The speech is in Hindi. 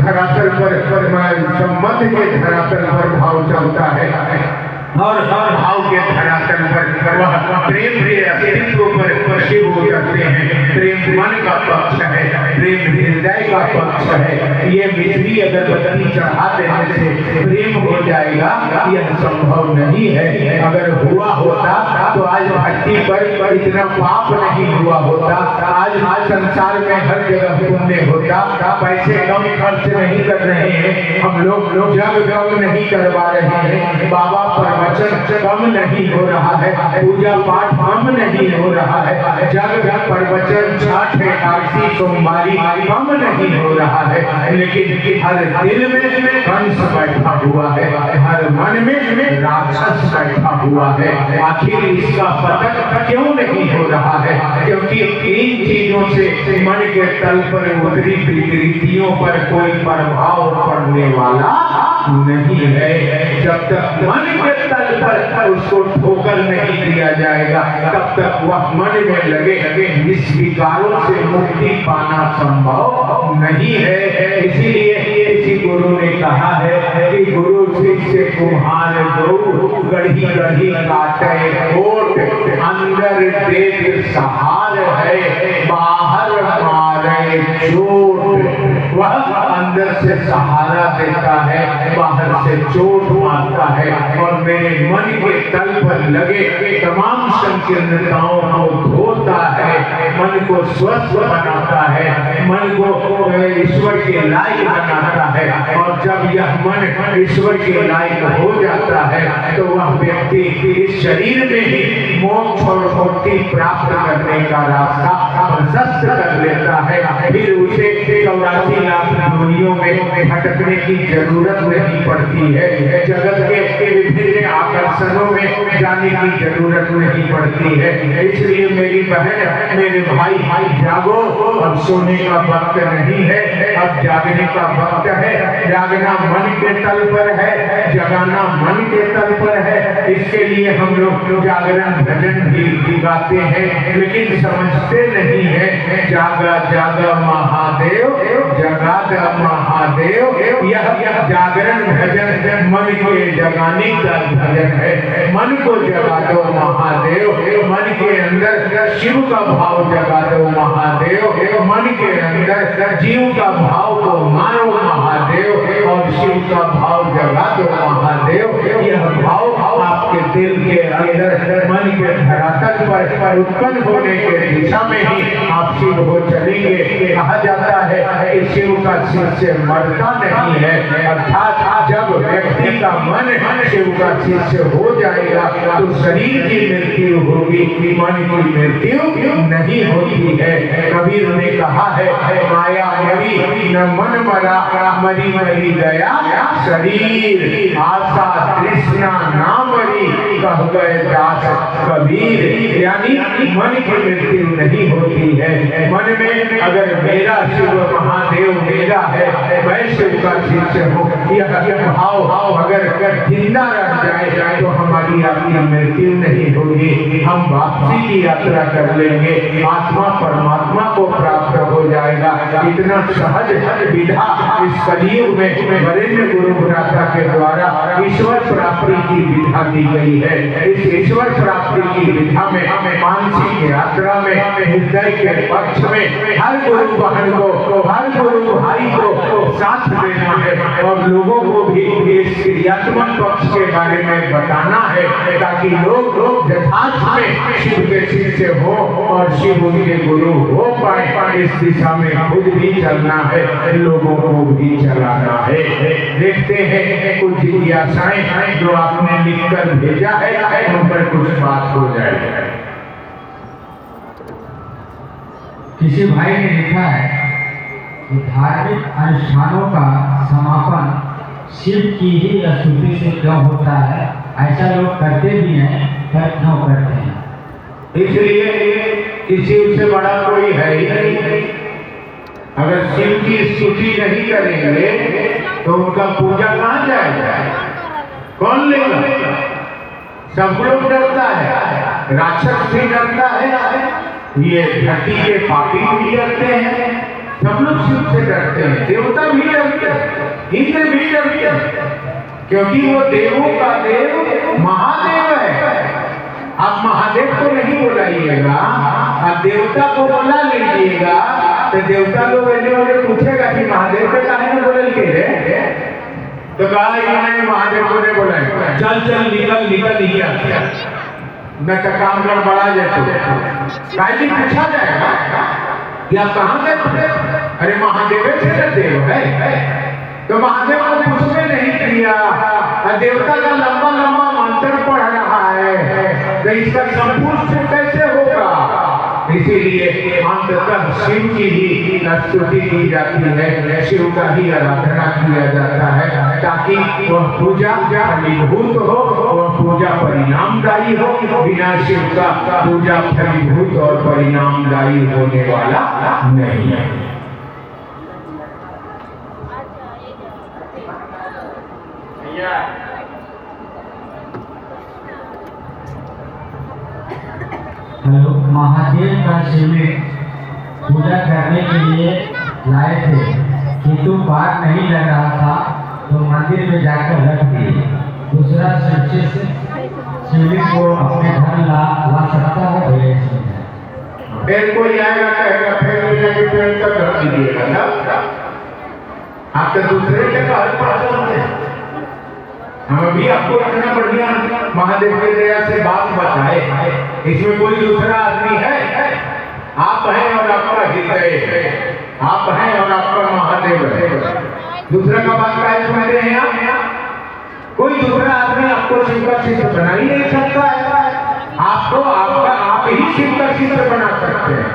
धरातल पर संबंध के धरातल पर भाव चलता है और भाव के धरातल पर वह प्रेम के अस्तित्व पर शिव हो जाते हैं। प्रेम मन का पक्ष है, प्रेम हृदय का पक्ष है। ये मिश्री अगरबत्ती चढ़ा देने से प्रेम हो जाएगा, यह संभव नहीं है। अगर हुआ होता तो आज भक्ति पर इतना पाप नहीं हुआ होता, आज संसार में हर जगह पुण्य होता। पैसे कम खर्च नहीं कर रहे हैं हम लोग, जग कम नहीं करवा रहे हैं, बाबा पर वचन कम नहीं हो रहा है, पूजा पाठ कम नहीं हो रहा है, जग प्रवचन छठ एकादशी सोमवारी कम नहीं हो रहा है, लेकिन हर दिल में कंस बैठा हुआ है, हर मन में राक्षस बैठा हुआ है। आखिर इसका पतन क्यों नहीं हो रहा है? क्योंकि इन चीजों से मन के तल पर उतरी विकृतियों पर कोई प्रभाव पड़ने वाला नहीं है। जब तक मन के तल पर उसको ठोकर नहीं दिया जाएगा, तब तक वह मन में लगे इस विकारों से मुक्ति पाना संभव नहीं है। इसीलिए किसी गुरु ने कहा है कि गुरु शिष्य कुम्हार दो, गढ़ी गढ़ी काटे कोट, अंदर देख सहार है, बाहर मारे चोट। वह अंदर से सहारा देता है, बाहर से चोट मारता है और मेरे मन के तल पर लगे तमाम संकीर्णताओं को धोता है, मन को स्वस्थ बनाता है, मन को ईश्वर के लायक बनाता है। और जब यह मन ईश्वर के लायक हो जाता है तो वह व्यक्ति इस शरीर में ही मोक्ष और मुक्ति प्राप्त करने का रास्ता प्रशस्त कर लेता है। फिर उसे 84 लाख दुनियों में भटकने की जरूरत नहीं पड़ती है, जगत के विभिन्न आकर्षणों में जाने की जरूरत नहीं पड़ती है। इसलिए मेरी बहन, मेरे भाई, जागो, अब सोने का वक्त नहीं है, अब जागने का वक्त है। जागना मन के तल पर है, जगाना मन के तल पर है। इसके लिए हम लोग जागरण भजन भी गाते हैं, लेकिन समझते नहीं है। जागा जागा महादेव, जगागा महादेव, यह जागरण भजन मन के जगाने का भजन है। मन को जगा दो महादेव, मन के अंदर शिव का भाव जगा दो महादेव, मन के अंदर जीव का भाव को मारो महादेव और शिव का भाव जगा दो महादेव। यह भाव आपके दिल के अंदर मन के धरातल पर उत्पन्न होने के दिशा में ही आप शिव हो चलेंगे। कहा जाता है कि शिव का शिष्य मरता नहीं है, अर्थात जब व्यक्ति का मन शिव का शिष्य हो जाएगा तो शरीर की मृत्यु होगी, मन की मृत्यु नहीं होती है। कबीर ने कहा है, माया मरी न मन मरा, मरी मरी गया शरीर, आशा तृष्णा ना मरी, कह गए दास कबीर। यानी मन की मृत्यु नहीं होती है। मन में अगर मेरा शिव महादेव मेरा है, मैं शिव का शिष्य हूँ, यह भाव अगर जिंदा रह जाए तो हमारी अपनी मृत्यु नहीं होगी, हम वापसी की यात्रा कर लेंगे, आत्मा परमात्मा को प्राप्त हो जाएगा। इतना सहज विधा इस कलयुग में वरेण्य गुरु भ्राता के द्वारा ईश्वर प्राप्ति की विधा दी गई है। इस ईश्वर प्राप्ति की विधा में मानसिक यात्रा में हृदय के पक्ष में हर गुरु बहन को, हर गुरु भाई को साथ देना है और लोगों को भी इस क्रियात्मक पक्ष के बारे में बताना है, ताकि लोग यथार्थ में शिव के शिष्य हो और शिव उनके गुरु हो पाए। इस दिशा में खुद भी चलना है, लोगों को भी चलाना है। देखते हैं कुछ जिज्ञासाएं जो आपने लिखकर भेजा है, उन पर कुछ बात हो जाए। किसी भाई ने लिखा है कि धार्मिक अनुष्ठानों का समापन शिव की ही स्तुति से क्यों होता है? ऐसा लोग करते भी हैं, पर क्यों करते हैं? इसलिए कि शिव से बड़ा कोई है ही नहीं। अगर शिव की स्तुति नहीं करेंगे तो उनका पूजा कहाँ जाएगा? कौन लेगा? सब लोग डरता है, राक्षस भी डरता है, ये धरती के पापी भी डरते हैं, सब लोग शिव से डरते हैं, देवता भी डरते हैं। इंद्र भी डरते हैं, क्योंकि वो देवों का देव महादेव है। आप महादेव को नहीं बुलाइएगा, आप देवता को बुला लीजिएगा, तो देवता लोग ऐसे पूछेगा कि महादेव के काहे में बोल के रे, तो कहा इन्होंने महादेव को नहीं बोला, चल चल निकल निकल ही आ न का काम गड़बड़ा जाए। काहे पूछा जाएगा या कहाँ गए? अरे महादेव से देव है, तो महादेव को कुछ में नहीं किया। देवता का लंबा लंबा मंत्र पढ़ रहा है, तो इसका संपुष्ट कैसे होगा? इसीलिए अंततः शिव की ही स्तुति की जाती है, शिव का ही आराधना किया जाता है, ताकि वह पूजा फलीभूत हो, वह पूजा परिणामदायी हो। बिना शिव का पूजा फलीभूत और परिणामदायी होने वाला नहीं है। हेलो, महादेव का शिवलिंग पूजा करने के लिए लाए थे, किंतु पार नहीं लग रहा था, तो मंदिर में जाकर रख दिए। दूसरा शिवलिंग को अपने घर ला सकता है। फिर कोई आएगा कहेगा फिर तक रख दीजिएगा ना, आप तो दूसरे के घर पर हम अभी आपको इतना बढ़िया महादेव की दया से बात बताए, इसमें कोई दूसरा आदमी है? आप हैं और आपका हृदय है, आप हैं और आपका महादेव है। दूसरा का बात का सुनते हैं आप? कोई दूसरा आदमी आपको शिव का शिष्य बना ही नहीं सकता है। आपको आपका आप ही शिव का शिष्य बना सकते हैं।